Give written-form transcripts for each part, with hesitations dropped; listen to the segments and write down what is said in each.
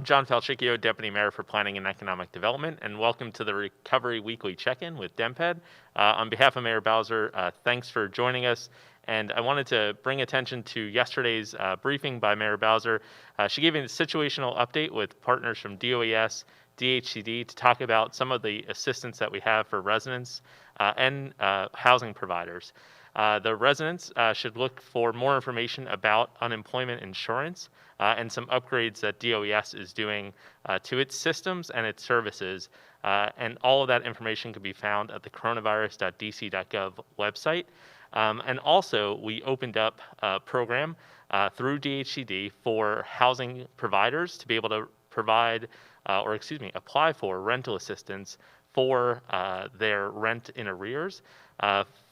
John Falchicchio, Deputy Mayor for Planning and Economic Development, and welcome to the Recovery Weekly Check-In with DemPed. On behalf of Mayor Bowser, thanks for joining us. And I wanted to bring attention to yesterday's briefing by Mayor Bowser. She gave a situational update with partners from DOES, DHCD to talk about some of the assistance that we have for residents and housing providers. The residents should look for more information about unemployment insurance and some upgrades that DOES is doing to its systems and its services. And all of that information can be found at the coronavirus.dc.gov website. And also, we opened up a program through DHCD for housing providers to be able to provide, apply for rental assistance for their rent in arrears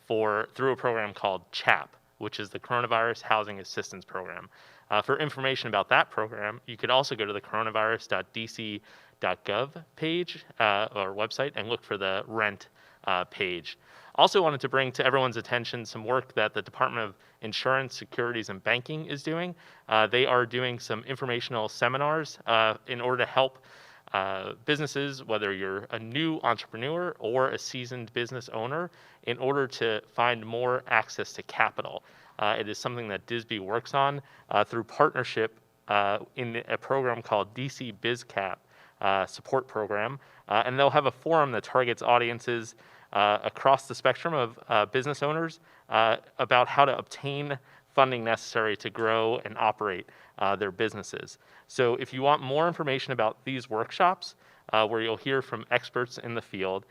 through a program called CHAP, which is the Coronavirus Housing Assistance Program. For information about that program, you could also go to the coronavirus.dc.gov page or website and look for the rent page. Also wanted to bring to everyone's attention some work that the Department of Insurance, Securities, and Banking is doing. They are doing some informational seminars in order to help businesses, whether you're a new entrepreneur or a seasoned business owner, in order to find more access to capital. It is something that DISB works on through partnership in a program called DC BizCap support program. And they'll have a forum that targets audiences across the spectrum of business owners about how to obtain funding necessary to grow and operate their businesses. So if you want more information about these workshops, where you'll hear from experts in the field,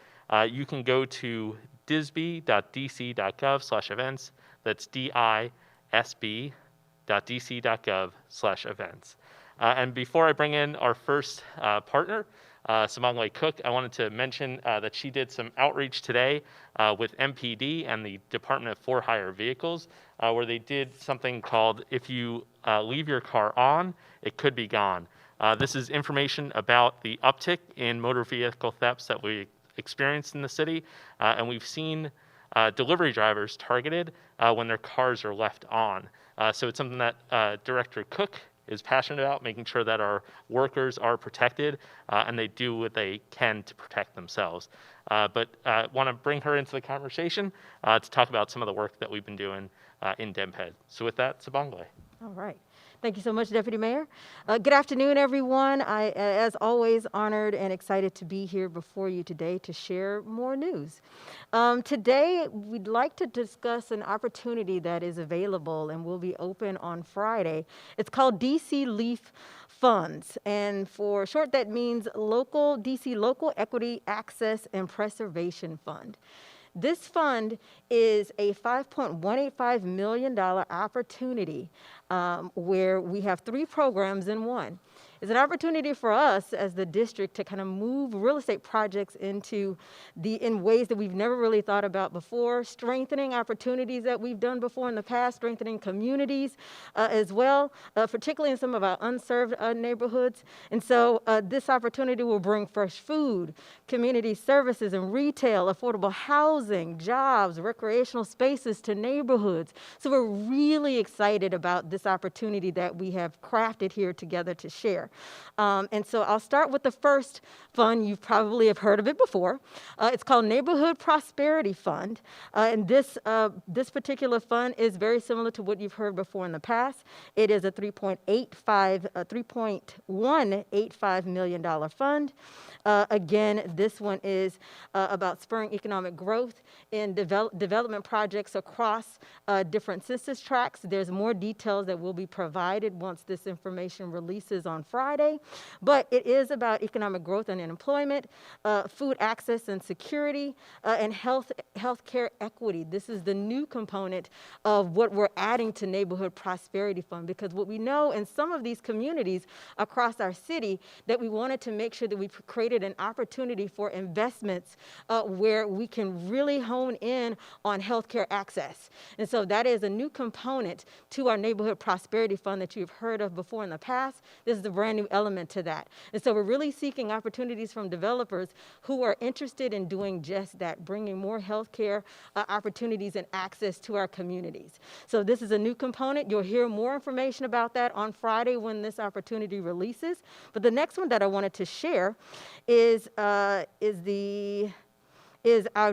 you can go to disb.dc.gov/events. That's disb.dc.gov/events. And before I bring in our first partner, Sumangle Cook, I wanted to mention that she did some outreach today with MPD and the Department of For-Hire Vehicles, where they did something called "If you leave your car on, it could be gone." This is information about the uptick in motor vehicle thefts that we experienced in the city, and we've seen delivery drivers targeted when their cars are left on. So it's something that Director Cook is passionate about, making sure that our workers are protected and they do what they can to protect themselves. But want to bring her into the conversation to talk about some of the work that we've been doing in DemPed. So with that, Sumangle. All right. Thank you so much, Deputy Mayor. Good afternoon, everyone. I, as always, honored and excited to be here before you today to share more news. Today, we'd like to discuss an opportunity that is available and will be open on Friday. It's called DC LEAF Funds, and for short, that means DC Local Equity Access and Preservation Fund. This fund is a $5.185 million opportunity where we have three programs in one. It's an opportunity for us as the district to kind of move real estate projects in ways that we've never really thought about before, strengthening opportunities that we've done before in the past, strengthening communities as well, particularly in some of our unserved neighborhoods. And so this opportunity will bring fresh food, community services and retail, affordable housing, jobs, recreational spaces to neighborhoods. So we're really excited about this opportunity that we have crafted here together to share. And so I'll start with the first fund. You probably have heard of it before. It's called Neighborhood Prosperity Fund. And this particular fund is very similar to what you've heard before in the past. It is a $3.185 million fund. Again, this one is about spurring economic growth in development projects across different census tracts. There's more details that will be provided once this information releases on Friday. But it is about economic growth and employment, food access and security, and healthcare equity. This is the new component of what we're adding to Neighborhood Prosperity Fund, because what we know in some of these communities across our city, that we wanted to make sure that we created an opportunity for investments where we can really hone in on healthcare access. And so that is a new component to our Neighborhood Prosperity Fund that you've heard of before in the past. This is the brand brand new element to that. And so we're really seeking opportunities from developers who are interested in doing just that, bringing more healthcare opportunities and access to our communities. So this is a new component. You'll hear more information about that on Friday when this opportunity releases. But the next one that I wanted to share is our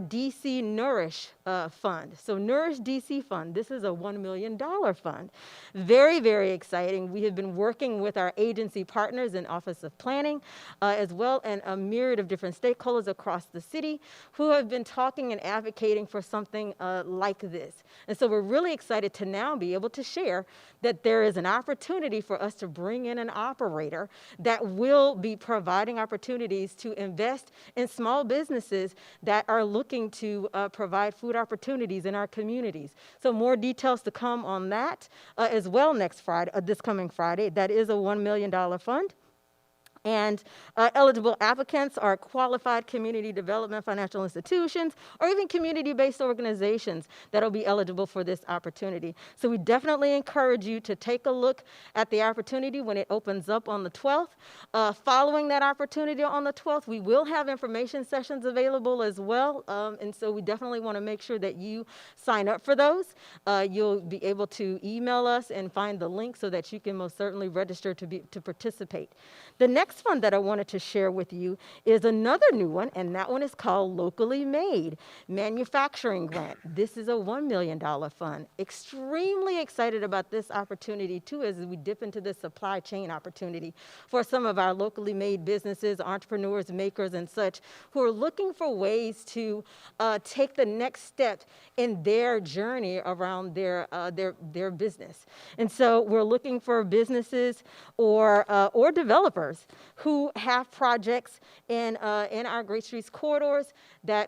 DC Nourish fund. So Nourish DC fund, this is a $1 million fund. Very, very exciting. We have been working with our agency partners in Office of Planning, as well, and a myriad of different stakeholders across the city who have been talking and advocating for something like this. And so we're really excited to now be able to share that there is an opportunity for us to bring in an operator that will be providing opportunities to invest in small businesses that are looking to provide food opportunities in our communities. So more details to come on that as well next Friday, this coming Friday. That is a $1 million fund. And eligible applicants are qualified community development financial institutions or even community-based organizations that will be eligible for this opportunity. So we definitely encourage you to take a look at the opportunity when it opens up on the 12th. Following that opportunity on the 12th, we will have information sessions available as well. And so we definitely want to make sure that you sign up for those. You'll be able to email us and find the link so that you can most certainly register to participate. The next fund that I wanted to share with you is another new one, and that one is called Locally Made Manufacturing Grant. This is a $1 million fund. Extremely excited about this opportunity too as we dip into the supply chain opportunity for some of our locally made businesses, entrepreneurs, makers, and such who are looking for ways to take the next step in their journey around their business. And so we're looking for businesses or developers who have projects in our Great Streets corridors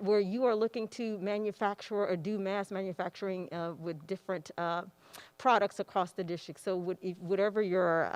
where you are looking to manufacture or do mass manufacturing with different products across the district. So whatever your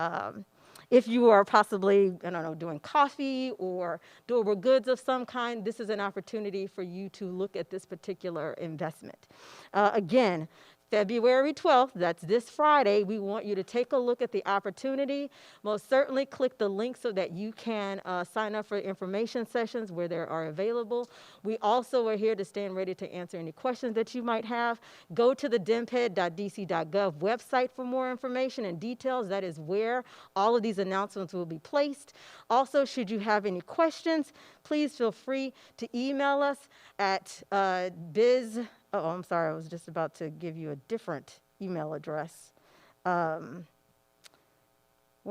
if you are possibly, I don't know, doing coffee or durable goods of some kind, this is an opportunity for you to look at this particular investment. Again, February 12th, that's this Friday, we want you to take a look at the opportunity. Most certainly click the link so that you can sign up for information sessions where they are available. We also are here to stand ready to answer any questions that you might have. Go to the dmped.dc.gov website for more information and details. That is where all of these announcements will be placed. Also, should you have any questions, please feel free to email us at Oh, I'm sorry. I was just about to give you a different email address. What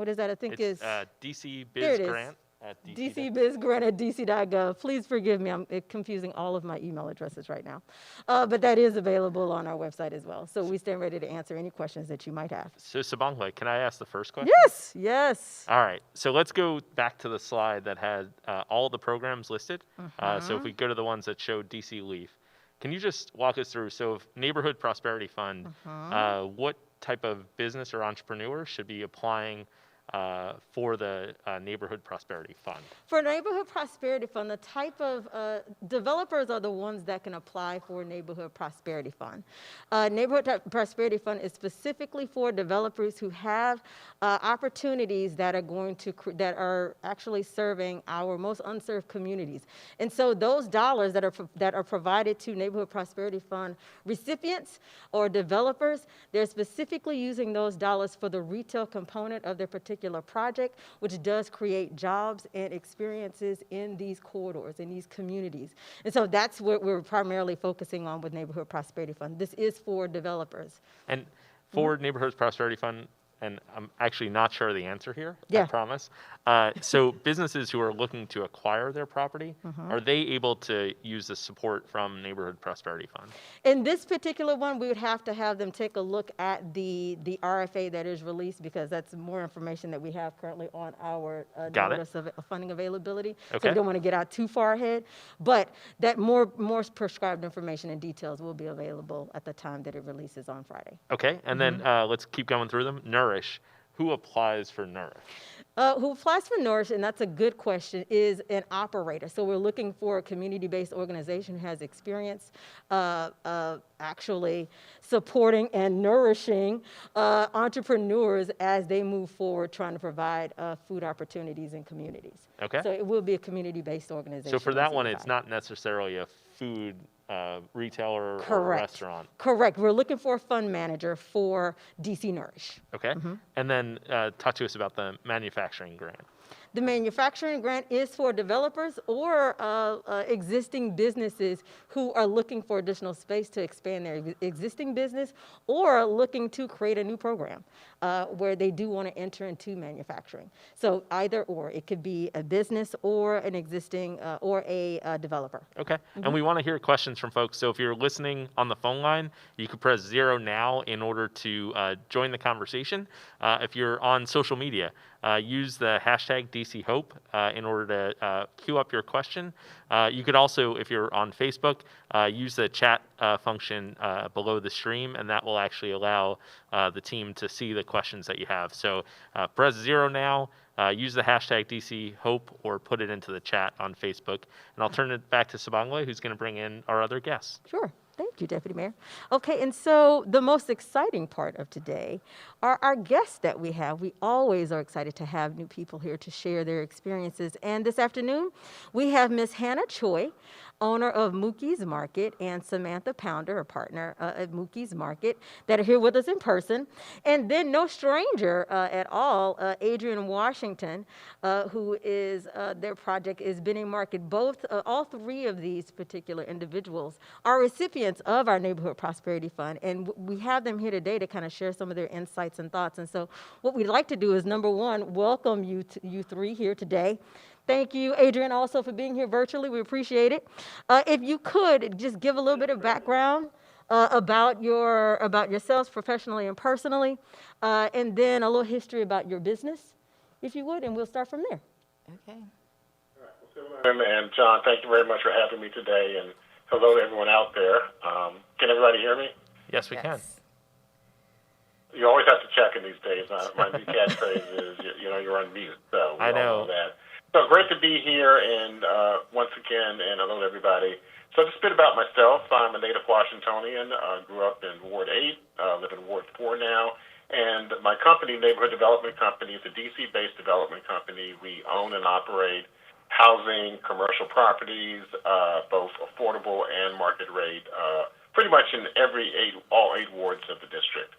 is that? I think it's DCBizGrant at DC. DCBizGrant@dc.gov. Please forgive me. I'm confusing all of my email addresses right now. But that is available on our website as well. So we stand ready to answer any questions that you might have. So Sabangwe, can I ask the first question? Yes, yes. All right. So let's go back to the slide that had all the programs listed. So if we go to the ones that showed DC Leaf, can you just walk us through, so if Neighborhood Prosperity Fund, what type of business or entrepreneur should be applying for the Neighborhood Prosperity Fund? For Neighborhood Prosperity Fund, the type of developers are the ones that can apply for Neighborhood Prosperity Fund. Neighborhood Prosperity Fund is specifically for developers who have opportunities that are actually serving our most unserved communities. And so those dollars that are provided to Neighborhood Prosperity Fund recipients or developers, they're specifically using those dollars for the retail component of their particular project, which does create jobs and experiences in these corridors, in these communities. And so that's what we're primarily focusing on with Neighborhood Prosperity Fund. This is for developers. And for Neighborhood Prosperity Fund, and I'm actually not sure the answer here, I promise. So businesses who are looking to acquire their property, are they able to use the support from Neighborhood Prosperity Fund? In this particular one, we would have to have them take a look at the RFA that is released, because that's more information that we have currently on our notice of funding availability. Okay. So we don't want to get out too far ahead, but that more prescribed information and details will be available at the time that it releases on Friday. Okay, and then let's keep going through them. Nourish. Who applies for Nourish? Who applies for Nourish, and that's a good question, is an operator. So we're looking for a community-based organization who has experience actually supporting and nourishing entrepreneurs as they move forward trying to provide food opportunities in communities. Okay. So it will be a community-based organization. So for that one, it's not necessarily a food retailer or a restaurant. Correct. We're looking for a fund manager for DC Nourish. Okay. And then talk to us about the manufacturing grant. The manufacturing grant is for developers or existing businesses who are looking for additional space to expand their existing business or looking to create a new program where they do want to enter into manufacturing. So either or, it could be a business or an existing or a developer. Okay. And we want to hear questions from folks. So if you're listening on the phone line, you can press 0 now in order to join the conversation. If you're on social media, use the hashtag DCHope in order to queue up your question. You could also, if you're on Facebook, use the chat function below the stream, and that will actually allow the team to see the questions that you have. So press 0 now, use the hashtag DCHope, or put it into the chat on Facebook. And I'll turn it back to Sabangwe, who's going to bring in our other guests. Sure. Thank you, Deputy Mayor. Okay, and so the most exciting part of today are our guests that we have. We always are excited to have new people here to share their experiences. And this afternoon, we have Ms. Hannah Choi, owner of Mookie's Market, and Samantha Pounder, a partner at Mookie's Market, that are here with us in person. And then no stranger at all, Adrian Washington, who is, their project is Benning Market. Both, all three of these particular individuals are recipients of our Neighborhood Prosperity Fund, and we have them here today to kind of share some of their insights and thoughts. And so what we'd like to do is, number one, welcome you three here today. Thank you, Adrian, also for being here virtually. We appreciate it. If you could just give a little bit of background about yourselves professionally and personally, and then a little history about your business, if you would, and we'll start from there. Okay. All right. Well, and John, thank you very much for having me today, and hello to everyone out there. Can everybody hear me? Yes, we can. You always have to check in these days. My new catchphrase is, you're on mute. So I know that. So great to be here, and once again, and hello to everybody. So just a bit about myself. I'm a native Washingtonian. Grew up in Ward 8, live in Ward 4 now. And my company, Neighborhood Development Company, is a DC-based development company. We own and operate housing, commercial properties, both affordable and market rate, pretty much in all 8 wards of the district.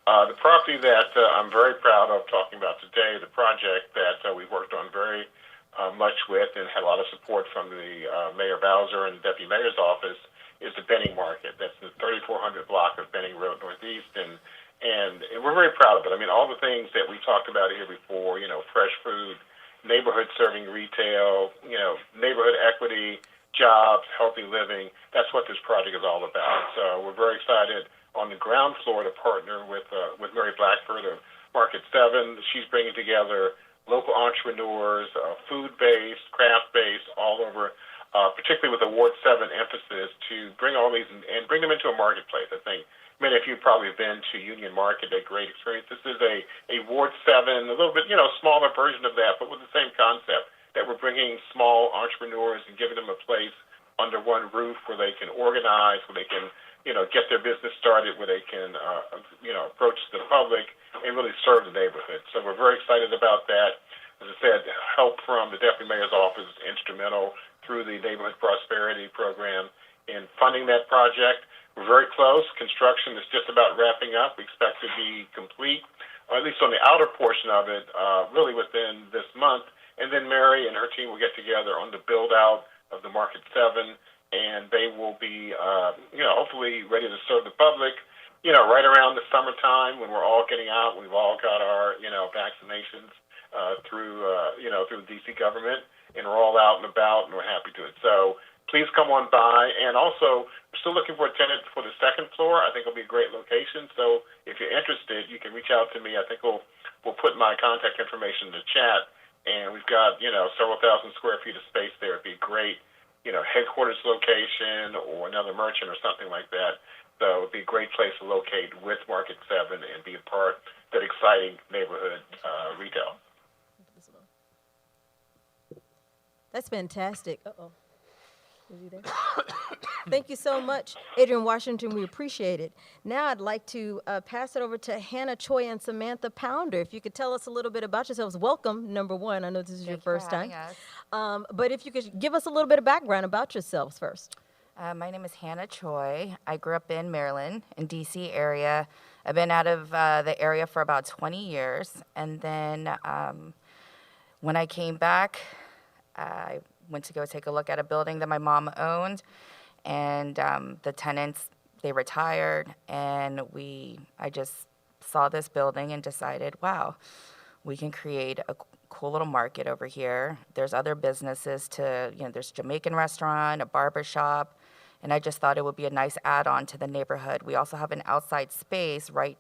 The property that I'm very proud of talking about today, the project that we worked on very much with and had a lot of support from the Mayor Bowser and the Deputy Mayor's office, is the Benning Market. That's the 3400 block of Benning Road Northeast, and we're very proud of it. I mean, all the things that we talked about here before, fresh food, neighborhood serving retail, neighborhood equity, jobs, healthy living, that's what this project is all about. So we're very excited on the ground floor to partner with Mary Blackford of Market 7. She's bringing together local entrepreneurs, food-based, craft-based, all over, particularly with the Ward 7 emphasis, to bring all these and bring them into a marketplace. I think many of you probably have been to Union Market, a great experience. This is a Ward 7, a little bit, smaller version of that, but with the same concept, that we're bringing small entrepreneurs and giving them a place under one roof where they can organize, where they can, get their business started, where they can, approach the public and really serve the neighborhood. So we're very excited about that. As I said, help from the Deputy Mayor's office is instrumental through the Neighborhood Prosperity Program in funding that project. We're very close. Construction is just about wrapping up. We expect to be complete, or at least on the outer portion of it, really within this month. And then Mary and her team will get together on the build-out of the Market 7, and they will be, hopefully ready to serve the public, right around the summertime when we're all getting out, we've all got our, vaccinations through the DC government, and we're all out and about, and we're happy to it. So please come on by. And also, we're still looking for a tenant for the second floor. I think it'll be a great location. So if you're interested, you can reach out to me. I think we'll put my contact information in the chat. And we've got, several thousand square feet of space there. It'd be great, headquarters location or another merchant or something like that. So it'd be a great place to locate with Market 7 and be a part of that exciting neighborhood retail. That's fantastic. Uh-oh. Is he there? Thank you so much, Adrian Washington. We appreciate it. Now I'd like to pass it over to Hannah Choi and Samantha Pounder. If you could tell us a little bit about yourselves. Welcome, number one. I know this is your first time. But if you could give us a little bit of background about yourselves first. My name is Hannah Choi. I grew up in Maryland, in D.C. area. I've been out of the area for about 20 years. And then when I came back, I went to go take a look at a building that my mom owned. And the tenants, they retired. And I just saw this building and decided, wow, we can create a cool little market over here. There's other businesses there's a Jamaican restaurant, a barber shop. And I just thought it would be a nice add-on to the neighborhood. We also have an outside space right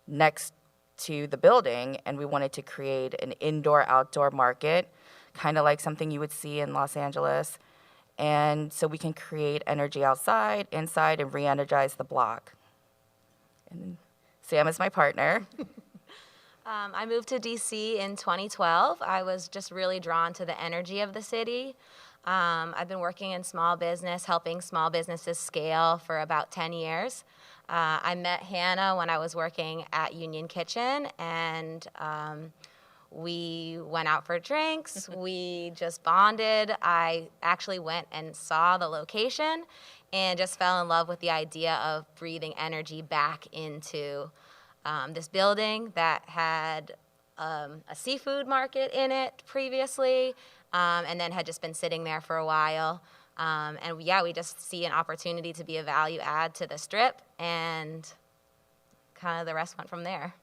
next to the building, and we wanted to create an indoor-outdoor market, kind of like something you would see in Los Angeles. And so we can create energy outside, inside, and re-energize the block. And Sam is my partner. I moved to DC in 2012. I was just really drawn to the energy of the city. I've been working in small business, helping small businesses scale for about 10 years. I met Hannah when I was working at Union Kitchen, and we went out for drinks. We just bonded. I actually went and saw the location and just fell in love with the idea of breathing energy back into this building that had a seafood market in it previously, and then had just been sitting there for a while. We just see an opportunity to be a value add to the Strip, and kind of the rest went from there.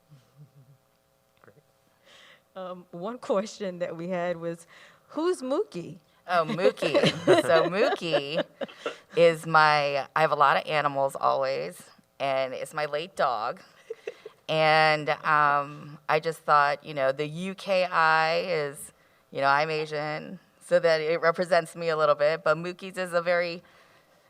One question that we had was, who's Mookie? Oh, Mookie. So Mookie is I have a lot of animals always, and it's my late dog. And I just thought, the UKI is, I'm Asian, so that it represents me a little bit. But Mookie's is a very,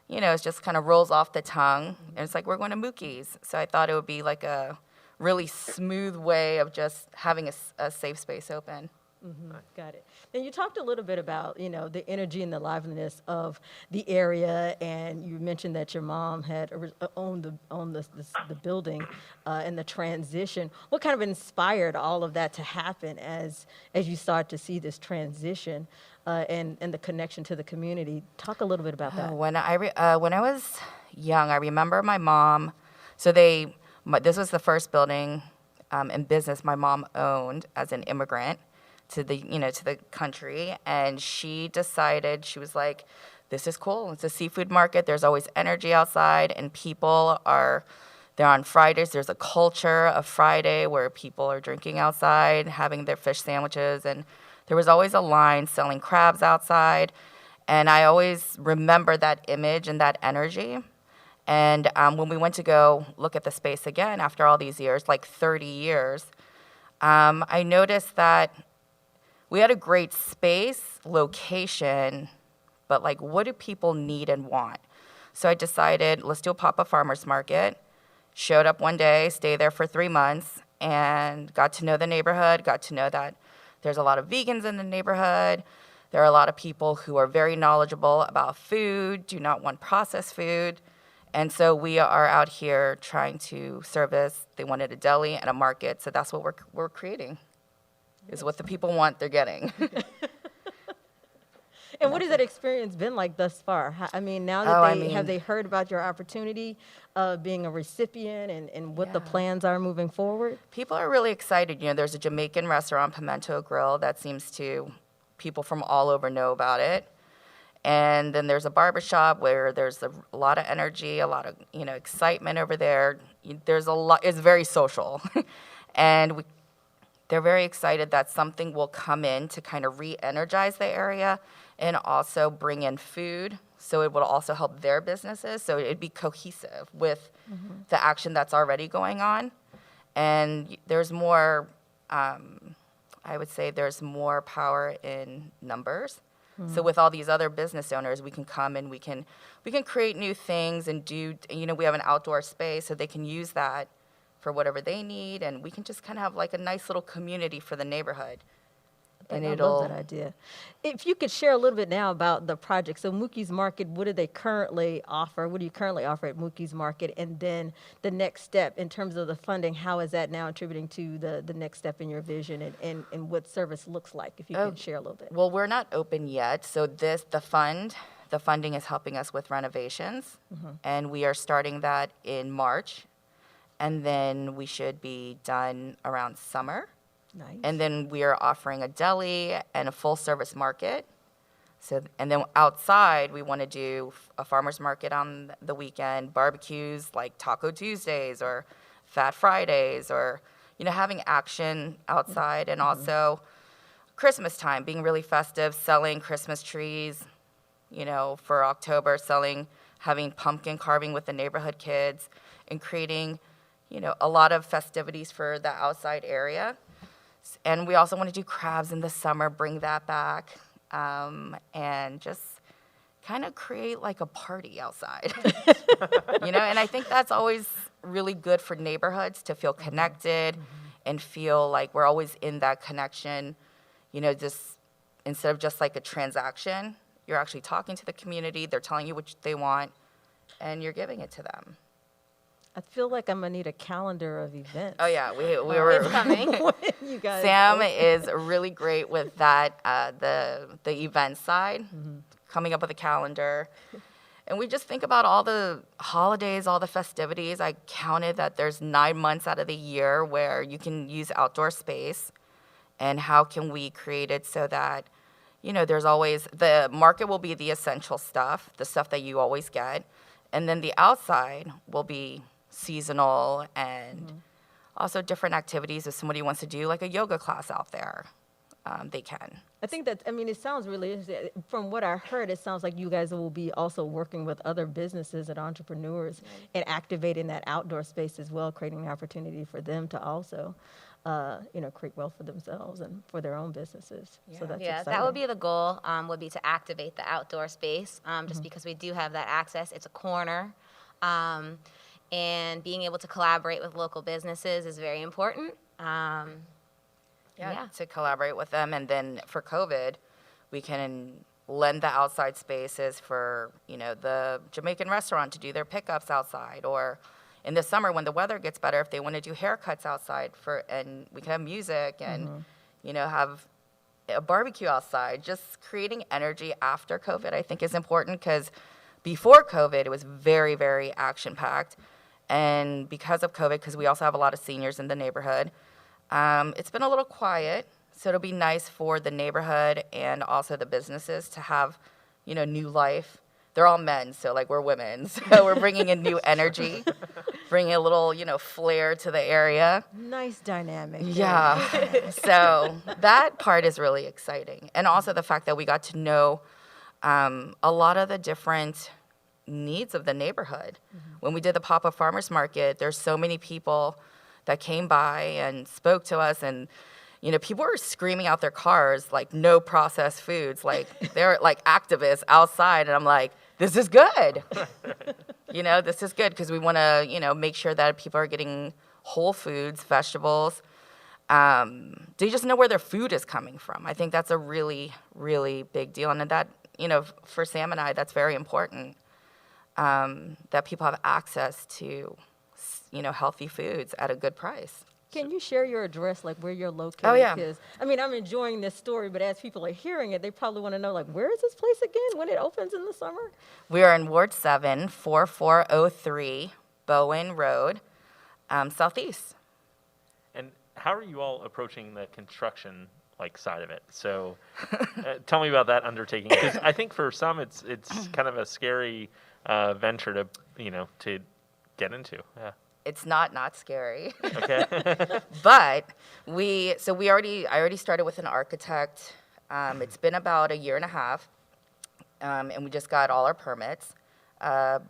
it just kind of rolls off the tongue. And it's like, we're going to Mookie's. So I thought it would be like a really smooth way of just having a safe space open. Mm-hmm. Got it. Then you talked a little bit about, the energy and the liveliness of the area, and you mentioned that your mom had owned the building and the transition. What kind of inspired all of that to happen as you start to see this transition and the connection to the community? Talk a little bit about that. When I was young, I remember my mom. So this was the first building and business my mom owned as an immigrant to the country, and she decided, she was like, this is cool. It's a seafood market. There's always energy outside, and they're on Fridays. There's a culture of Friday where people are drinking outside, having their fish sandwiches, and there was always a line selling crabs outside, and I always remember that image and that energy. And when we went to go look at the space again after all these years, like 30 years, I noticed that we had a great space, location, but like, what do people need and want? So I decided, let's do a pop-up farmer's market. Showed up one day, stayed there for 3 months, and got to know the neighborhood, got to know that there's a lot of vegans in the neighborhood. There are a lot of people who are very knowledgeable about food, do not want processed food. And so we are out here trying to service. They wanted a deli and a market, so that's what we're creating. Is what the people want, they're getting. And what has that experience been like thus far? Now that have they heard about your opportunity of being a recipient and what the plans are moving forward? People are really excited. There's a Jamaican restaurant, Pimento Grill, that seems to, people from all over know about it. And then there's a barbershop where there's a lot of energy, a lot of, excitement over there. There's a lot, it's very social. And they're very excited that something will come in to kind of re-energize the area and also bring in food. So it will also help their businesses. So it'd be cohesive with the action that's already going on. And there's more, I would say there's more power in numbers. So with all these other business owners, we can come and we can create new things and we have an outdoor space so they can use that for whatever they need, and we can just kind of have like a nice little community for the neighborhood. And I it'll love that idea. If you could share a little bit now about the project. So Mookie's Market, what do they currently offer? What do you currently offer at Mookie's Market? And then the next step in terms of the funding, how is that now contributing to the next step in your vision and what service looks like? If you could share a little bit. Well, we're not open yet. So the funding is helping us with renovations, and we are starting that in March, and then we should be done around summer. Nice. And then we are offering a deli and a full service market. So, and then outside, we want to do a farmer's market on the weekend, barbecues like Taco Tuesdays or Fat Fridays, or, having action outside, and also Christmas time, being really festive, selling Christmas trees, for October, having pumpkin carving with the neighborhood kids, and creating, a lot of festivities for the outside area. And we also want to do crabs in the summer, bring that back, and just kind of create like a party outside. And I think that's always really good for neighborhoods to feel connected and feel like we're always in that connection, just instead of just like a transaction, you're actually talking to the community, they're telling you what they want, and you're giving it to them. I feel like I'm gonna need a calendar of events. Oh yeah, we were It's coming. You guys. Sam is really great with that, the event side, coming up with a calendar. And we just think about all the holidays, all the festivities. I counted that there's 9 months out of the year where you can use outdoor space. And how can we create it so that, there's always, the market will be the essential stuff, the stuff that you always get. And then the outside will be seasonal and also different activities. If somebody wants to do like a yoga class out there, they can. I think that, it sounds really interesting. From what I heard, it sounds like you guys will be also working with other businesses and entrepreneurs and activating that outdoor space as well, creating an opportunity for them to also, create wealth for themselves and for their own businesses. So that's Yeah, exciting. that would be the goal, would be to activate the outdoor space, just because we do have that access. It's a corner. And being able to collaborate with local businesses is very important. To collaborate with them. And then for COVID, we can lend the outside spaces for, the Jamaican restaurant to do their pickups outside, or in the summer when the weather gets better, if they want to do haircuts outside and we can have music and, have a barbecue outside. Just creating energy after COVID, I think, is important, because before COVID, it was very, very action-packed. And because of COVID, because we also have a lot of seniors in the neighborhood, it's been a little quiet. So it'll be nice for the neighborhood and also the businesses to have, new life. They're all men, so like we're women. So we're bringing in new energy, bringing a little, flair to the area. Nice dynamic. Yeah. So that part is really exciting. And also the fact that we got to know a lot of the different needs of the neighborhood. When we did the pop-up farmers market, there's so many people that came by and spoke to us, and people were screaming out their cars like no processed foods, like they're like activists outside, and I'm like, this is good. This is good, because we want to make sure that people are getting whole foods, vegetables. They just know where their food is coming from. I think that's a really, really big deal, and that for Sam and I, that's very important. That people have access to, healthy foods at a good price. Can you share your address, like where you're located? Oh, yeah. Because, I'm enjoying this story, but as people are hearing it, they probably want to know, like, where is this place again when it opens in the summer? We are in Ward 7, 4403 Bowen Road, Southeast. And how are you all approaching the construction side of it? So tell me about that undertaking, because I think for some it's kind of a scary venture to to get into. Yeah. It's not scary. Okay. But I already started with an architect. It's been about a year and a half, and we just got all our permits, a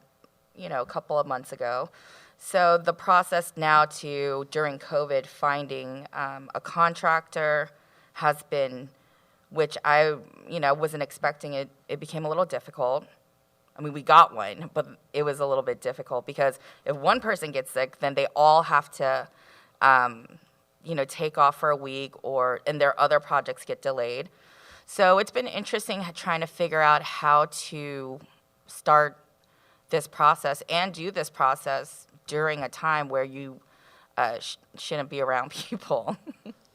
couple of months ago. So the process now during COVID, finding a contractor has been, which I wasn't expecting it. It became a little difficult. We got one, but it was a little bit difficult, because if one person gets sick, then they all have to, take off for a week and their other projects get delayed. So it's been interesting trying to figure out how to start this process and do this process during a time where you shouldn't be around people.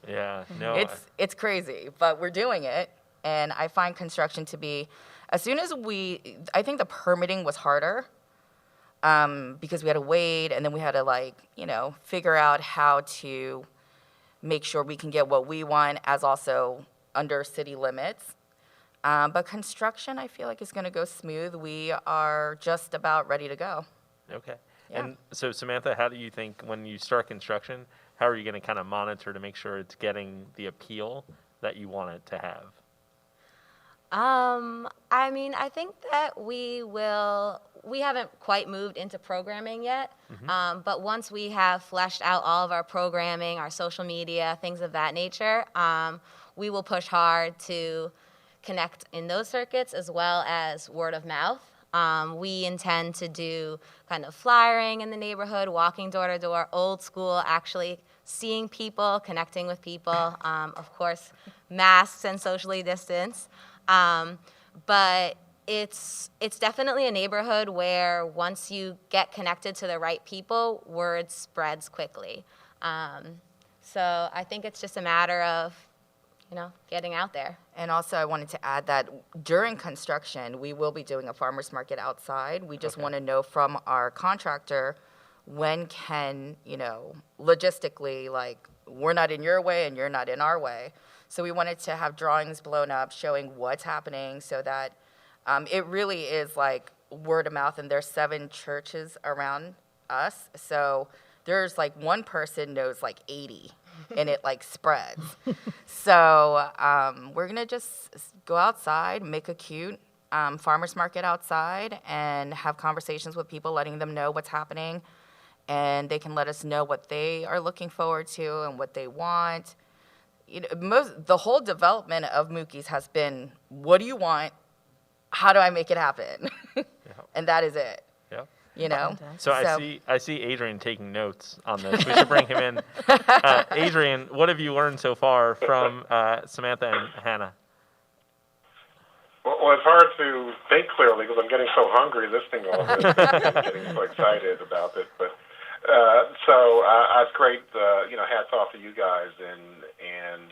Yeah, no. It's crazy, but we're doing it. And I find construction to be, I think the permitting was harder because we had to wait, and then we had to figure out how to make sure we can get what we want as also under city limits. But construction, I feel like, is going to go smooth. We are just about ready to go. Okay. Yeah. And so, Samantha, how do you think when you start construction, how are you going to kind of monitor to make sure it's getting the appeal that you want it to have? I think that we haven't quite moved into programming yet, but once we have fleshed out all of our programming, our social media, things of that nature, we will push hard to connect in those circuits as well as word of mouth. We intend to do kind of flyering in the neighborhood, walking door to door, old school, actually seeing people, connecting with people, of course, masks and socially distanced. But it's definitely a neighborhood where once you get connected to the right people, word spreads quickly. So I think it's just a matter of, getting out there. And also, I wanted to add that during construction, we will be doing a farmer's market outside. We just want to know from our contractor when can, logistically, we're not in your way and you're not in our way. So we wanted to have drawings blown up showing what's happening so that it really is like word of mouth. And there's 7 churches around us. So there's one person knows 80. And it spreads. So we're going to just go outside, make a cute farmer's market outside, and have conversations with people, letting them know what's happening. And they can let us know what they are looking forward to and what they want. The whole development of Mookie's has been, what do you want? How do I make it happen? And that is it. Yeah. So I see Adrian taking notes on this. We should bring him in. Adrian, what have you learned so far from Samantha and Hannah? Well, it's hard to think clearly because I'm getting so hungry listening to all this. I'm getting so excited about it. But it's great. Hats off to you guys. And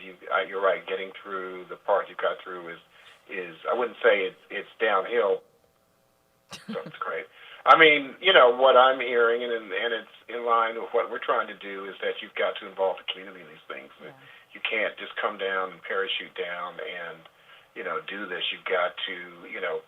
you're right. Getting through the part you got through is I wouldn't say it's downhill. So it's great. What I'm hearing, and it's in line with what we're trying to do, is that you've got to involve the community in these things. Yeah. You can't just come down and parachute down and, do this. You've got to,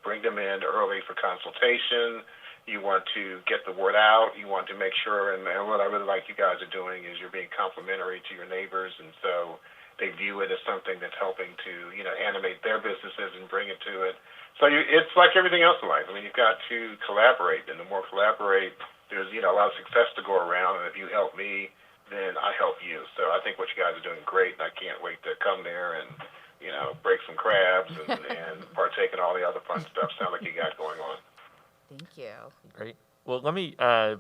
bring them in early for consultation. You want to get the word out. You want to make sure, and what I really like you guys are doing is you're being complimentary to your neighbors, and so they view it as something that's helping to, animate their businesses and bring it to it. So it's like everything else in life. You've got to collaborate, and the more collaborate, there's a lot of success to go around. And if you help me, then I help you. So I think what you guys are doing great, and I can't wait to come there and break some crabs and partake in all the other fun stuff. Sound like you got going on. Thank you. Great. Well, let me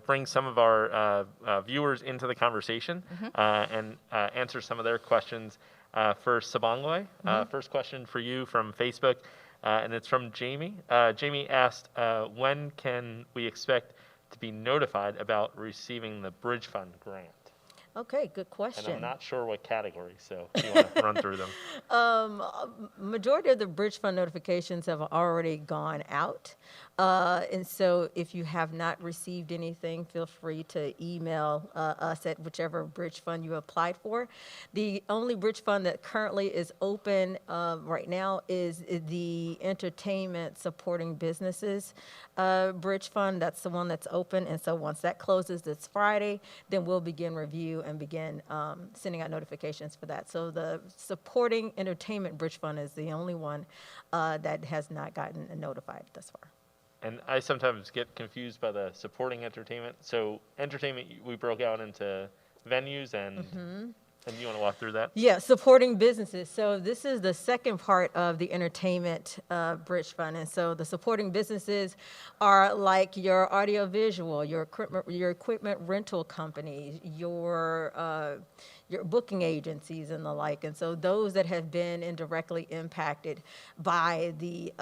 bring some of our viewers into the conversation and answer some of their questions. For Sabangwe, first question for you from Facebook. And it's from Jamie. Jamie asked, when can we expect to be notified about receiving the Bridge Fund grant? Okay, good question. And I'm not sure what category, so if you want to run through them. Majority of the Bridge Fund notifications have already gone out. And so if you have not received anything, feel free to email us at whichever Bridge Fund you applied for. The only Bridge Fund that currently is open right now is the Entertainment Supporting Businesses Bridge Fund. That's the one that's open. And so once that closes this Friday, then we'll begin review and begin sending out notifications for that. So the Supporting Entertainment Bridge Fund is the only one that has not gotten notified thus far. And I sometimes get confused by the supporting entertainment. So entertainment, we broke out into venues and you want to walk through that? Yeah, supporting businesses. So this is the second part of the Entertainment Bridge Fund. And so the supporting businesses are like your audiovisual, your equipment rental companies, your your booking agencies and the like. And so those that have been indirectly impacted by the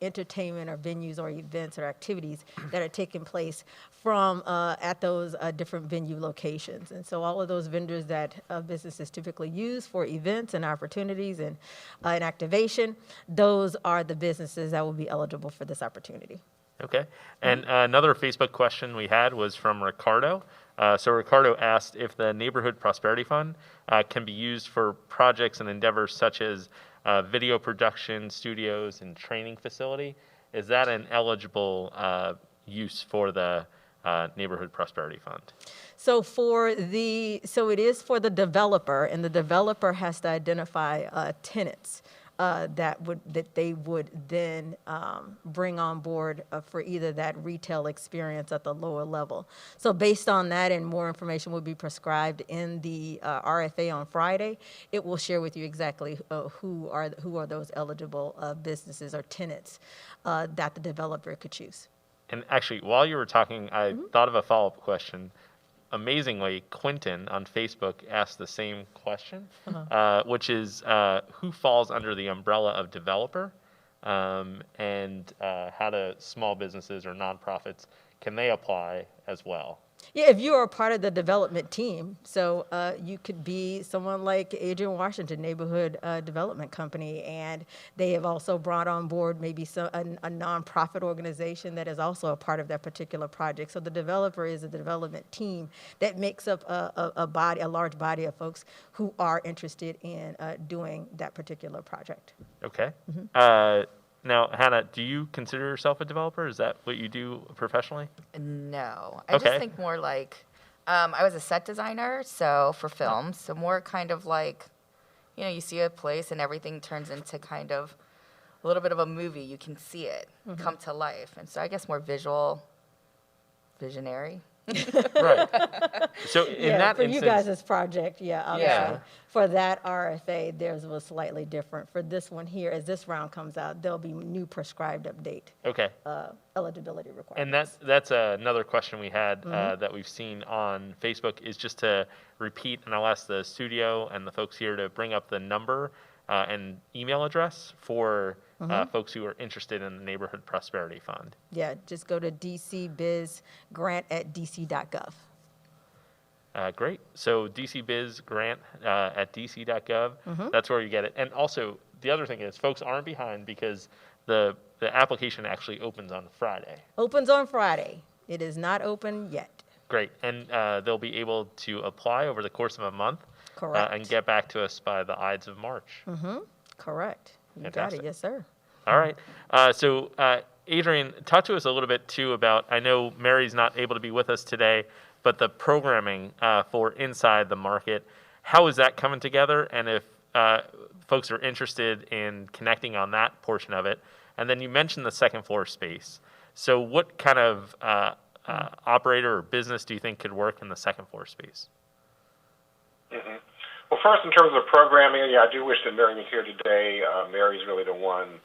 entertainment or venues or events or activities that are taking place from at those different venue locations. And so all of those vendors that businesses typically use for events and opportunities and activation, those are the businesses that will be eligible for this opportunity. Okay. And another Facebook question we had was from Ricardo. So Ricardo asked if the Neighborhood Prosperity Fund can be used for projects and endeavors such as video production studios and training facility. Is that an eligible use for the Neighborhood Prosperity Fund? So it is for the developer, and the developer has to identify tenants that they would then bring on board for either that retail experience at the lower level. So based on that, and more information will be prescribed in the RFA on Friday, it will share with you exactly who are those eligible businesses or tenants that the developer could choose. And actually, while you were talking, I thought of a follow-up question. Amazingly, Quentin on Facebook asked the same question, which is who falls under the umbrella of developer, and how do small businesses or nonprofits, can they apply as well? Yeah, if you are a part of the development team, so you could be someone like Adrian Washington Neighborhood Development Company, and they have also brought on board maybe a nonprofit organization that is also a part of that particular project. So the developer is a development team that makes up a large body of folks who are interested in doing that particular project. Okay. Now, Hannah, do you consider yourself a developer? Is that what you do professionally? No, I Okay. just think more like I was a set designer, so for films, so more kind of like, you see a place and everything turns into kind of a little bit of a movie. You can see it come to life, and so I guess more visionary. Right. So in that for instance, you guys' project, obviously. Yeah. For that RFA, theirs was slightly different. For this one here, as this round comes out, there'll be new prescribed update okay. eligibility requirements. And that's another question we had that we've seen on Facebook, is just to repeat, and I'll ask the studio and the folks here to bring up the number and email address for folks who are interested in the Neighborhood Prosperity Fund. Yeah, just go to dcbizgrant@dc.gov. Great. So dcbizgrant@dc.gov. That's where you get it. And also, the other thing is, folks aren't behind because the application actually opens on Friday. Opens on Friday. It is not open yet. Great. And they'll be able to apply over the course of a month. Correct. And get back to us by the Ides of March. Correct. You Fantastic. got it. Yes, sir. All right. So Adrian, talk to us a little bit, too, about, I know Mary's not able to be with us today, but the programming for Inside the Market, how is that coming together? And if folks are interested in connecting on that portion of it. And then you mentioned the second floor space. So what kind of operator or business do you think could work in the second floor space? Well, first, in terms of programming, I do wish that Mary was here today. Mary's really the one,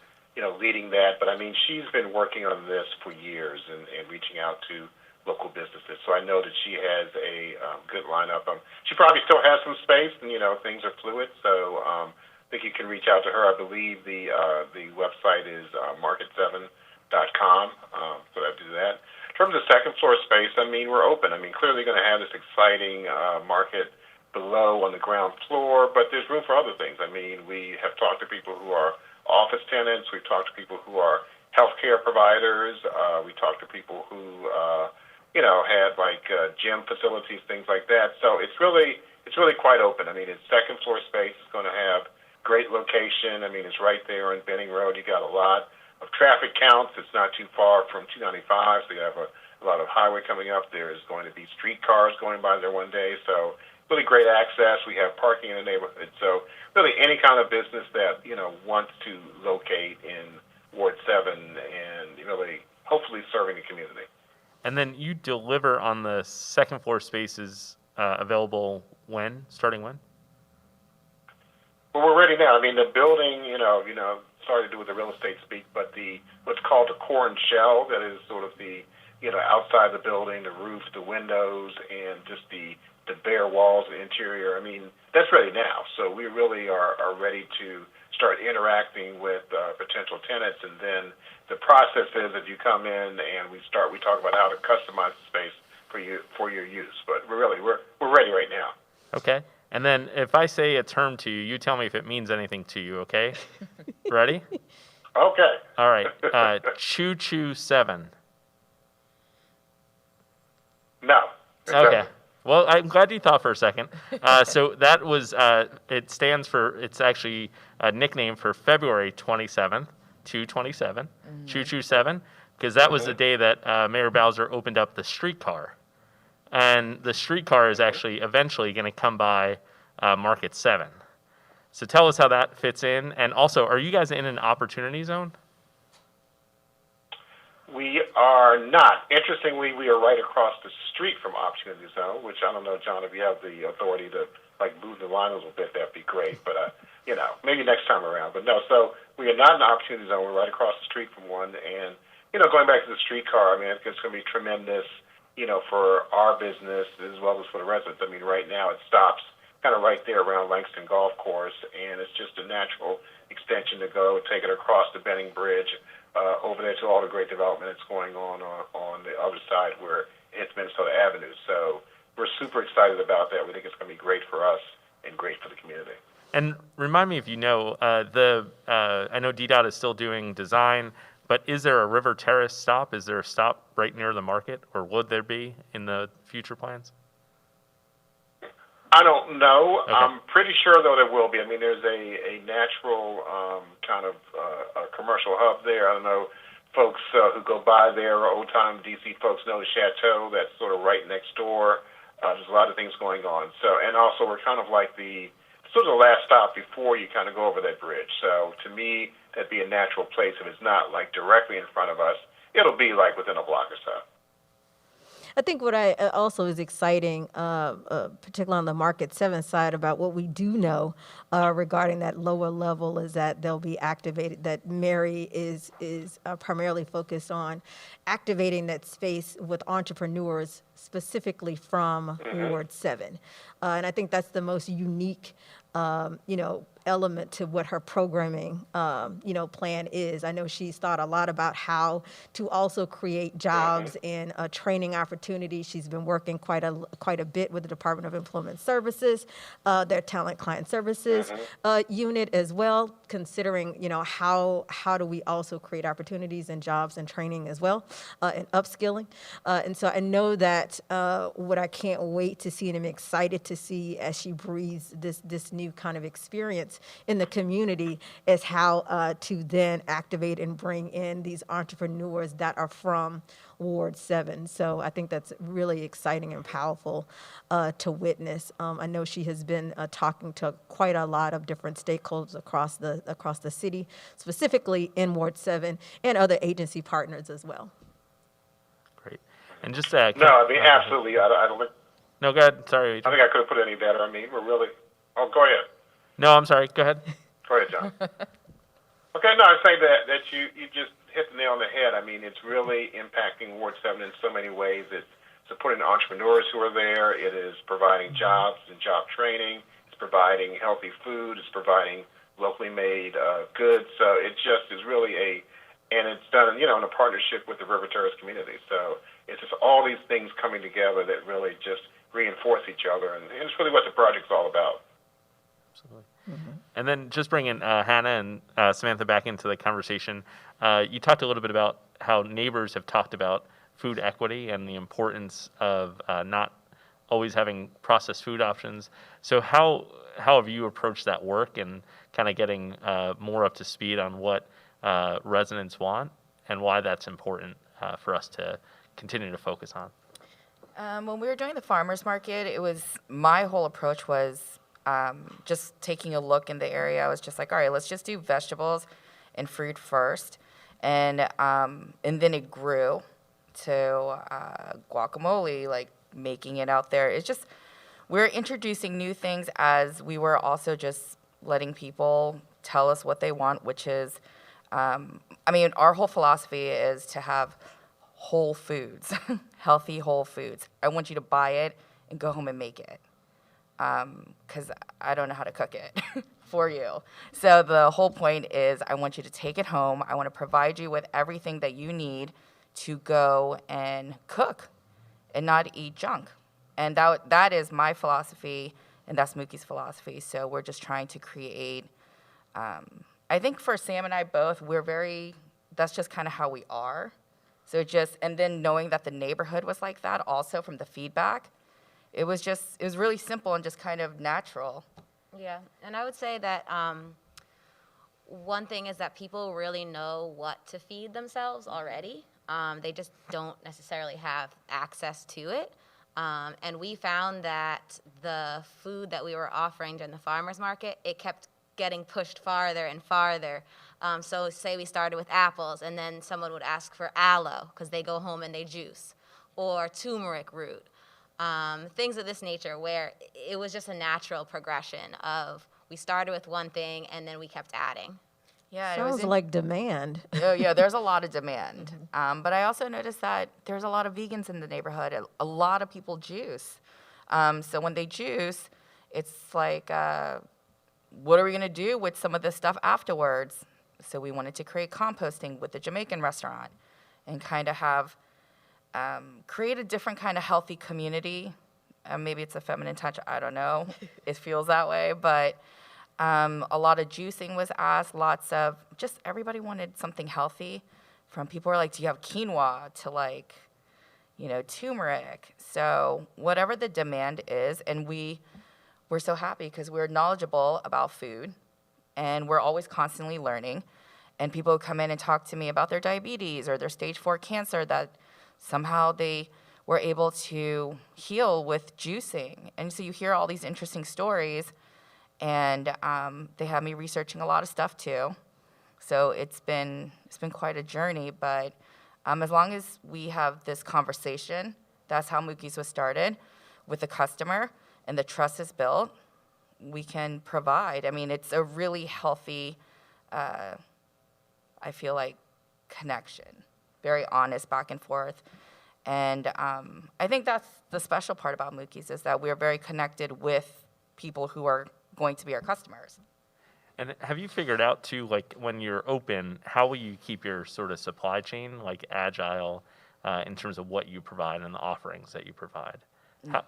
leading that. But, I mean, she's been working on this for years and reaching out to local businesses. So I know that she has a good lineup. She probably still has some space, and, things are fluid. So I think you can reach out to her. I believe the website is market7.com, so I'd do that. In terms of second floor space, I mean, we're open. I mean, clearly going to have this exciting market below on the ground floor, but there's room for other things. I mean, we have talked to people who are office tenants. We've talked to people who are healthcare providers. We talked to people who, had like gym facilities, things like that. So it's really quite open. I mean, it's second floor space. It's going to have great location. I mean, it's right there on Benning Road. You got a lot of traffic counts. It's not too far from 295, so you have a lot of highway coming up. There's going to be streetcars going by there one day. So really great access. We have parking in the neighborhood. So really any kind of business that, wants to locate in Ward 7 and really hopefully serving the community. And then you deliver on the second floor spaces available when? Starting when? Well, we're ready now. I mean, the building, sorry to do with the real estate speak, but what's called the core and shell, that is sort of the, outside the building, the roof, the windows, and just the bare walls, the interior. I mean, that's ready now. So we really are ready to start interacting with potential tenants, and then the process is that you come in and we talk about how to customize the space for your use. But we're ready right now. Okay. And then if I say a term to you, you tell me if it means anything to you, okay? Ready? Okay. All right. Choo Choo 7. No. Okay. Well, I'm glad you thought for a second. So that was, it stands for, it's actually a nickname for February 27th, 227, Choo Choo 7, because that was the day that Mayor Bowser opened up the streetcar. And the streetcar is actually eventually going to come by Market 7. So tell us how that fits in. And also, are you guys in an opportunity zone? We are not. Interestingly, we are right across the street from Opportunity Zone, which I don't know, John, if you have the authority to move the line a little bit, that'd be great. But maybe next time around. But no, so we are not in the Opportunity Zone. We're right across the street from one. And going back to the streetcar, I mean, it's going to be tremendous, for our business as well as for the residents. I mean, right now it stops kind of right there around Langston Golf Course, and it's just a natural extension to go take it across the Benning Bridge. Over there to all the great development that's going on the other side where it's Minnesota Avenue. So we're super excited about that. We think it's going to be great for us and great for the community. And remind me if you know, I know DDOT is still doing design, but is there a River Terrace stop? Is there a stop right near the market, or would there be in the future plans? I don't know. Okay. I'm pretty sure, though, there will be. I mean, there's a natural kind of a commercial hub there. I don't know, folks who go by there, old-time D.C. folks know the Chateau. That's sort of right next door. There's a lot of things going on. So, and also, we're kind of like the last stop before you kind of go over that bridge. So, to me, that'd be a natural place. If it's not directly in front of us, it'll be within a block or so. I think what I also is exciting, particularly on the Market 7 side, about what we do know regarding that lower level is that they'll be activated, that Mary is primarily focused on activating that space with entrepreneurs specifically from Ward 7. And I think that's the most unique element to what her programming, plan is. I know she's thought a lot about how to also create jobs and training opportunities. She's been working quite a bit with the Department of Employment Services, their Talent Client Services unit as well, considering, how do we also create opportunities and jobs and training as well, and upskilling. And so I know that what I can't wait to see and I'm excited to see as she breathes this new kind of experience in the community is how to then activate and bring in these entrepreneurs that are from Ward 7. So I think that's really exciting and powerful to witness. I know she has been talking to quite a lot of different stakeholders across the city, specifically in Ward 7 and other agency partners as well. Great. And just No, I mean, absolutely. I don't think. No, go ahead. Sorry. I think I could have put it any better. I mean, we're really. Oh, go ahead. No, I'm sorry. Go ahead. Go ahead, John. Okay, no, I say that you just hit the nail on the head. I mean, it's really impacting Ward 7 in so many ways. It's supporting the entrepreneurs who are there. It is providing jobs and job training. It's providing healthy food. It's providing locally made goods. So it just is really and it's done, in a partnership with the River Terrace community. So it's just all these things coming together that really just reinforce each other, and it's really what the project's all about. Absolutely. And then just bringing Hannah and Samantha back into the conversation, you talked a little bit about how neighbors have talked about food equity and the importance of not always having processed food options. So how have you approached that work and kind of getting more up to speed on what residents want and why that's important for us to continue to focus on? When we were doing the farmers market, my whole approach was just taking a look in the area. I was just like, all right, let's just do vegetables and fruit first. And then it grew to guacamole, like making it out there. It's just, we're introducing new things as we were also just letting people tell us what they want, which is, our whole philosophy is to have whole foods, healthy whole foods. I want you to buy it and go home and make it. because I don't know how to cook it for you. So the whole point is I want you to take it home. I want to provide you with everything that you need to go and cook and not eat junk. And that is my philosophy, and that's Mookie's philosophy. So we're just trying to create, I think for Sam and I both, that's just kind of how we are. So and then knowing that the neighborhood was like that also from the feedback, it was really simple and just kind of natural. Yeah, and I would say that one thing is that people really know what to feed themselves already. They just don't necessarily have access to it. And we found that the food that we were offering during the farmers market, it kept getting pushed farther and farther. So say we started with apples, and then someone would ask for aloe because they go home and they juice, or turmeric root. Things of this nature, where it was just a natural progression of we started with one thing and then we kept adding. Yeah, Sounds like demand. Yeah, there's a lot of demand. But I also noticed that there's a lot of vegans in the neighborhood. A lot of people juice. So when they juice, it's like, what are we going to do with some of this stuff afterwards? So we wanted to create composting with the Jamaican restaurant and kind of have create a different kind of healthy community. Maybe it's a feminine touch, I don't know. It feels that way, but a lot of juicing was asked, lots of, just everybody wanted something healthy. From people who are like, do you have quinoa, to like, turmeric. So whatever the demand is, and we're so happy because we're knowledgeable about food, and we're always constantly learning. And people come in and talk to me about their diabetes or their stage 4 cancer that somehow they were able to heal with juicing. And so you hear all these interesting stories, and they have me researching a lot of stuff too. So it's been quite a journey, but as long as we have this conversation, that's how Mookie's was started, with the customer, and the trust is built, we can provide. I mean, it's a really healthy, I feel like, connection, very honest back and forth. And I think that's the special part about Mookie's, is that we're very connected with people who are going to be our customers. And have you figured out too, like when you're open, how will you keep your sort of supply chain like agile in terms of what you provide and the offerings that you provide? Yeah.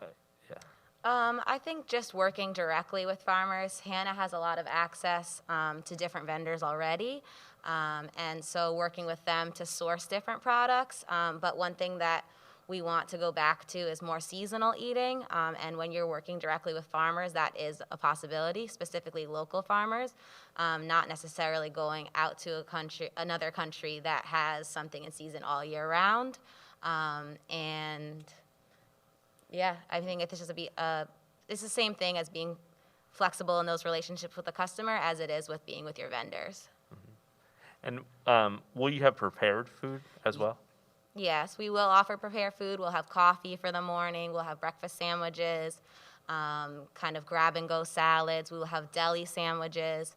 I think just working directly with farmers. Hannah has a lot of access to different vendors already, and so working with them to source different products. But one thing that we want to go back to is more seasonal eating, and when you're working directly with farmers, that is a possibility, specifically local farmers, not necessarily going out to another country that has something in season all year round. And yeah, I think it's just it's the same thing as being flexible in those relationships with the customer as it is with being with your vendors. And will you have prepared food as well? Yes, we will offer prepared food. We'll have coffee for the morning. We'll have breakfast sandwiches, kind of grab-and-go salads. We will have deli sandwiches.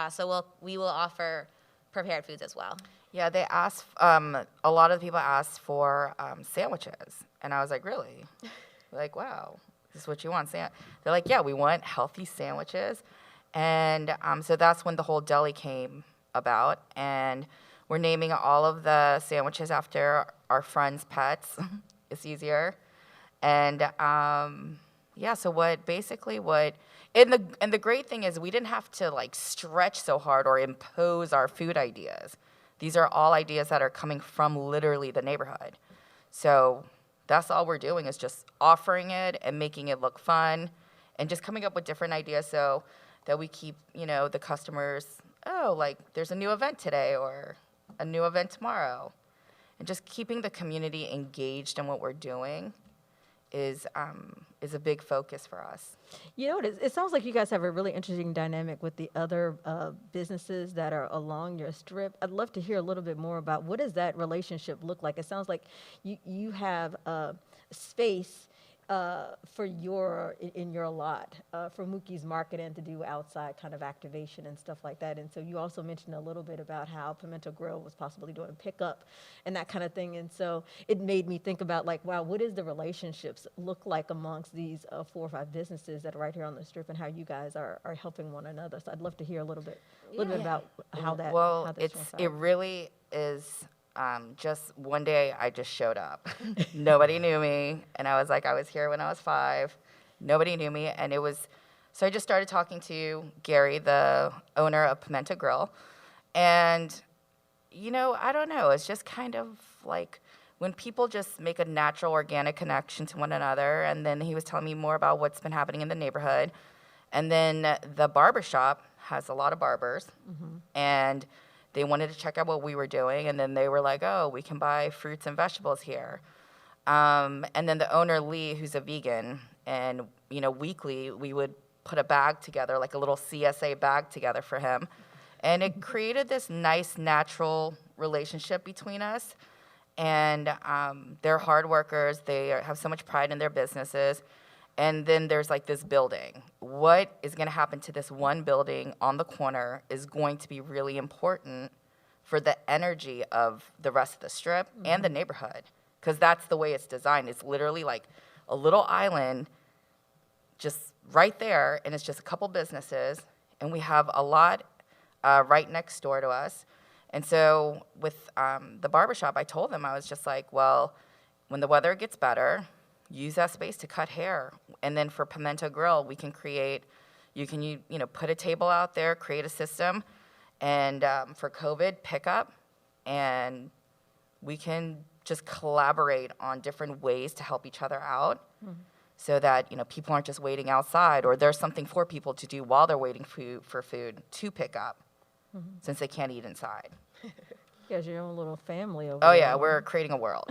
So we will offer prepared foods as well. Yeah, they asked, a lot of the people asked for sandwiches. And I was like, really? Like, wow, this is what you want? They're like, yeah, we want healthy sandwiches. And so that's when the whole deli came about. And we're naming all of the sandwiches after our friends' pets. It's easier. And yeah, so and the great thing is we didn't have to like stretch so hard or impose our food ideas. These are all ideas that are coming from literally the neighborhood. So that's all we're doing, is just offering it and making it look fun and just coming up with different ideas so that we keep, the customers, like there's a new event today or a new event tomorrow. And just keeping the community engaged in what we're doing is a big focus for us. It sounds like you guys have a really interesting dynamic with the other businesses that are along your strip. I'd love to hear a little bit more about what does that relationship look like. It sounds like you have space for in your lot for Mookie's Market and to do outside kind of activation and stuff like that. And so you also mentioned a little bit about how Pimento Grill was possibly doing pickup and that kind of thing. And so it made me think about like, wow, what does the relationships look like amongst these 4 or 5 businesses that are right here on the strip, and how you guys are helping one another. So I'd love to hear a little bit about how that. Well, how this transpires. it really is. Just one day I just showed up. Nobody knew me, and I was like, I was here when I was 5. Nobody knew me, and so I just started talking to Gary, the owner of Pimento Grill, and I don't know, it's just kind of like when people just make a natural, organic connection to one another. And then he was telling me more about what's been happening in the neighborhood, and then the barbershop has a lot of barbers, and they wanted to check out what we were doing, and then they were like, oh, we can buy fruits and vegetables here. And then the owner, Lee, who's a vegan, and, weekly we would put a bag together, like a little CSA bag together for him. And it created this nice, natural relationship between us. And they're hard workers. They have so much pride in their businesses. And then there's like this building. What is going to happen to this one building on the corner is going to be really important for the energy of the rest of the strip and the neighborhood, because that's the way it's designed. It's literally like a little island just right there, and it's just a couple businesses, and we have a lot right next door to us. And so with the barbershop, I told them, I was just like, well, when the weather gets better, use that space to cut hair. And then for Pimento Grill, we can put a table out there, create a system, and for COVID, pick up, and we can just collaborate on different ways to help each other out, so that people aren't just waiting outside, or there's something for people to do while they're waiting for food to pick up, since they can't eat inside. You guys, your own little family over Oh there. yeah, we're creating a world.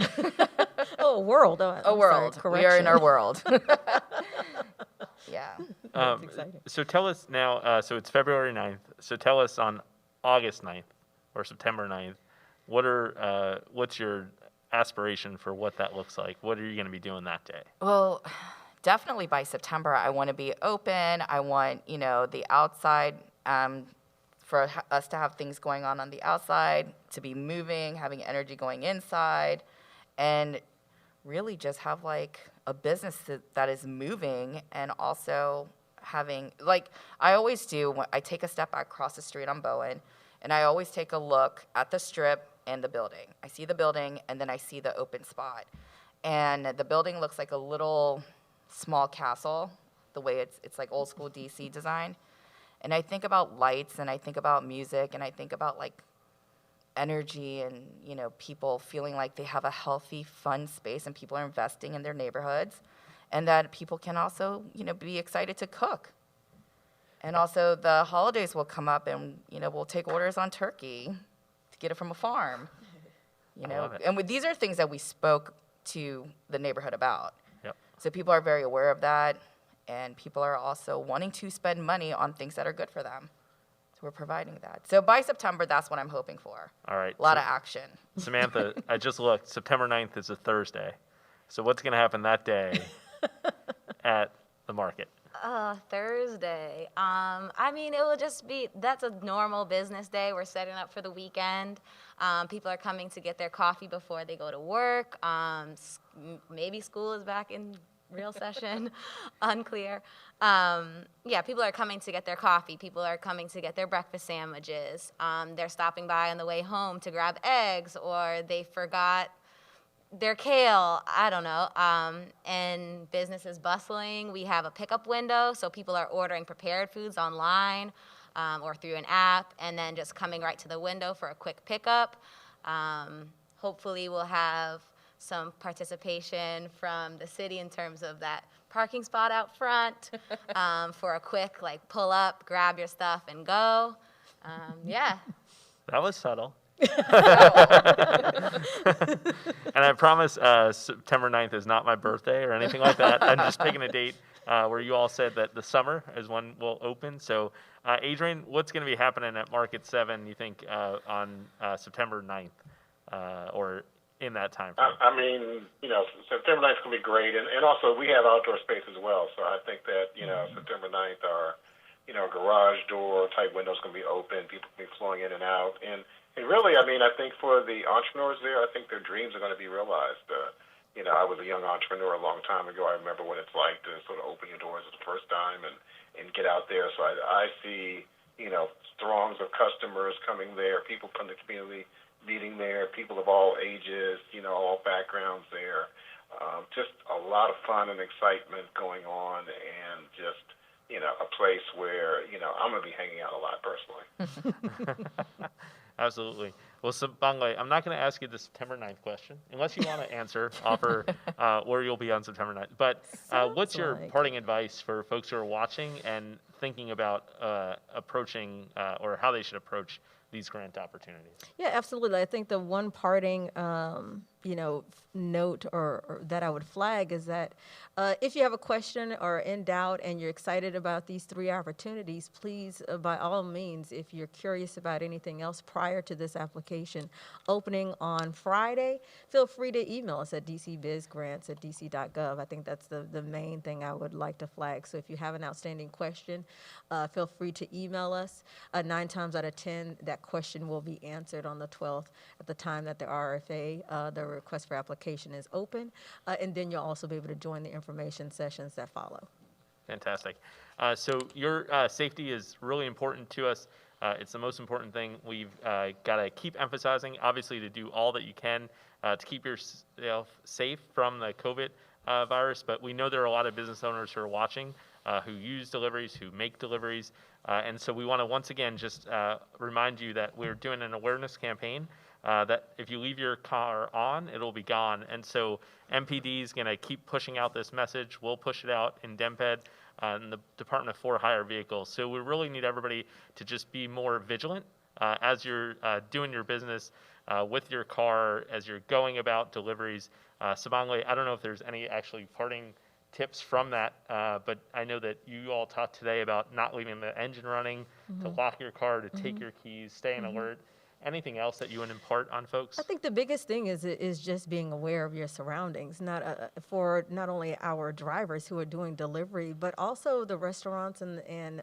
Oh, a world. Oh, A world. We are in our world. Yeah. That's exciting. So tell us now, so it's February 9th. So tell us on August 9th or September 9th, what's your aspiration for what that looks like? What are you going to be doing that day? Well, definitely by September, I want to be open. I want, the outside, for us to have things going on the outside, to be moving, having energy going inside, and really just have like a business that is moving, and also having, like I always do, when I take a step back across the street on Bowen, and I always take a look at the strip and the building. I see the building, and then I see the open spot. And the building looks like a little small castle, the way it's like old school DC design. And I think about lights, and I think about music, and I think about like energy, and people feeling like they have a healthy, fun space, and people are investing in their neighborhoods, and that people can also be excited to cook. And also the holidays will come up, and we'll take orders on turkey to get it from a farm. I love it. And these are things that we spoke to the neighborhood about. Yep. So people are very aware of that, and people are also wanting to spend money on things that are good for them. So we're providing that. So by September, that's what I'm hoping for. All right. A lot of action. Samantha, I just looked. September 9th is a Thursday. So what's going to happen that day at the market? Thursday. I mean, it will just be, that's a normal business day. We're setting up for the weekend. People are coming to get their coffee before they go to work. Maybe school is back in real session, unclear. Yeah, people are coming to get their coffee. People are coming to get their breakfast sandwiches. They're stopping by on the way home to grab eggs, or they forgot their kale, I don't know. And business is bustling. We have a pickup window, so people are ordering prepared foods online or through an app, and then just coming right to the window for a quick pickup. Hopefully we'll have some participation from the city in terms of that parking spot out front for a quick pull up, grab your stuff and go. Yeah. That was subtle. And I promise September 9th is not my birthday or anything like that. I'm just picking a date where you all said that the summer is when we'll open. So, Adrian, what's going to be happening at Market 7, you think, on September 9th or in that time frame? I mean, September 9th is going to be great. And also, we have outdoor space as well. So I think that, September 9th, our, garage door type windows going to be open. People can be flowing in and out. And really, I mean, I think for the entrepreneurs there, I think their dreams are going to be realized. I was a young entrepreneur a long time ago. I remember what it's like to sort of open your doors for the first time and get out there. So I see, throngs of customers coming there, people from the community meeting there, people of all ages, all backgrounds there. Just a lot of fun and excitement going on, and just, a place where, I'm going to be hanging out a lot personally. Absolutely. Well, Sabangwe, I'm not going to ask you the September 9th question, unless you want to answer, offer where you'll be on September 9th. But what's your parting advice for folks who are watching and thinking about approaching or how they should approach these grant opportunities? Yeah, absolutely. I think the one parting, note or that I would flag is that if you have a question or in doubt and you're excited about these 3 opportunities, please, by all means, if you're curious about anything else prior to this application opening on Friday, feel free to email us at dcbizgrants@dc.gov. I think that's the main thing I would like to flag. So if you have an outstanding question, feel free to email us. 9 times out of 10, that question will be answered on the 12th at the time that the RFA, the request for application, is open. And then you'll also be able to join the information sessions that follow. Fantastic. So your safety is really important to us. It's the most important thing. We've got to keep emphasizing, obviously, to do all that you can to keep yourself safe from the COVID virus. But we know there are a lot of business owners who are watching, who use deliveries, who make deliveries. And so we want to once again just remind you that we're doing an awareness campaign that if you leave your car on, it'll be gone. And so MPD is going to keep pushing out this message. We'll push it out in DemPed and the Department of For-Hire Vehicles. So we really need everybody to just be more vigilant as you're doing your business with your car, as you're going about deliveries. Sabangwe, I don't know if there's any actually parting tips from that, but I know that you all talked today about not leaving the engine running, to lock your car, to take your keys, stay on alert. Anything else that you would impart on folks? I think the biggest thing is just being aware of your surroundings, for not only our drivers who are doing delivery, but also the restaurants and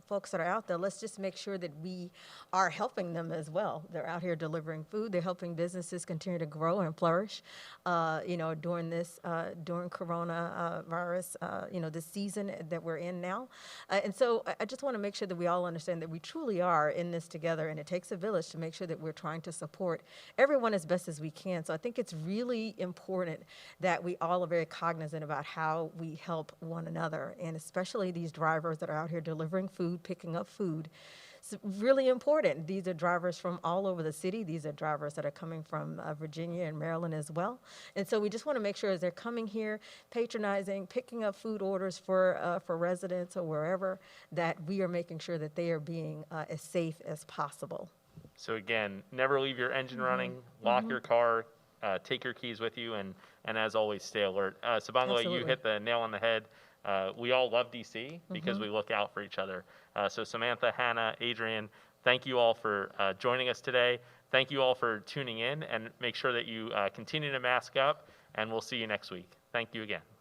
folks that are out there. Let's just make sure that we are helping them as well. They're out here delivering food. They're helping businesses continue to grow and flourish, during this, during coronavirus, this season that we're in now. And so I just want to make sure that we all understand that we truly are in this together, and it takes a village to make sure that we're trying to support everyone as best as we can. So I think it's really important that we all are very cognizant about how we help one another, and especially these drivers that are out here delivering food, picking up food. It's really important. These are drivers from all over the city. These are drivers that are coming from Virginia and Maryland as well. And so we just want to make sure as they're coming here, patronizing, picking up food orders for residents or wherever, that we are making sure that they are being as safe as possible. So again, never leave your engine running, lock your car, take your keys with you, and as always, stay alert. Sabangwe, you hit the nail on the head. We all love DC because we look out for each other. So Samantha, Hannah, Adrian, thank you all for joining us today. Thank you all for tuning in, and make sure that you continue to mask up, and we'll see you next week. Thank you again.